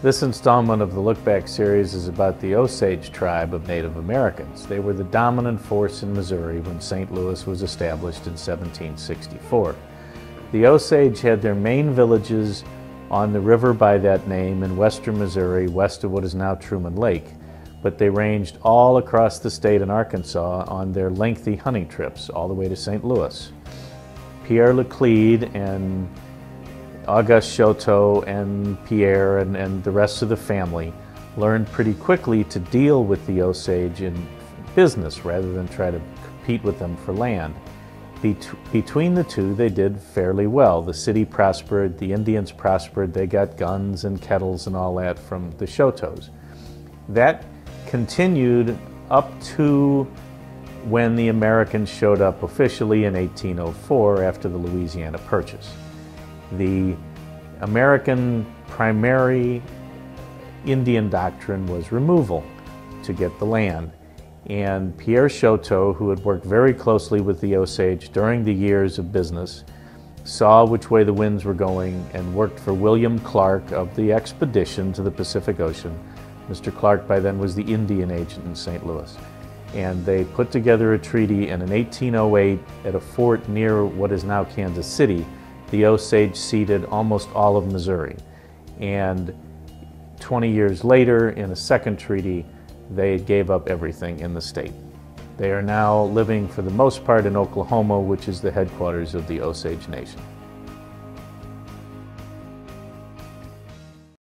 This installment of the Look Back series is about the Osage tribe of Native Americans. They were the dominant force in Missouri when St. Louis was established in 1764. The Osage had their main villages on the river by that name in western Missouri, west of what is now Truman Lake, but they ranged all across the state in Arkansas on their lengthy hunting trips all the way to St. Louis. Pierre and Auguste Chouteau and Pierre and the rest of the family learned pretty quickly to deal with the Osage in business rather than try to compete with them for land. Between the two, they did fairly well. The city prospered, the Indians prospered, they got guns and kettles and all that from the Chouteaus. That continued up to when the Americans showed up officially in 1804 after the Louisiana Purchase. The American primary Indian doctrine was removal to get the land. And Pierre Chouteau, who had worked very closely with the Osage during the years of business, saw which way the winds were going and worked for William Clark of the expedition to the Pacific Ocean. Mr. Clark by then was the Indian agent in St. Louis. And they put together a treaty, and in 1808 at a fort near what is now Kansas City, the Osage ceded almost all of Missouri. And 20 years later, in a second treaty, they gave up everything in the state. They are now living for the most part in Oklahoma, which is the headquarters of the Osage Nation.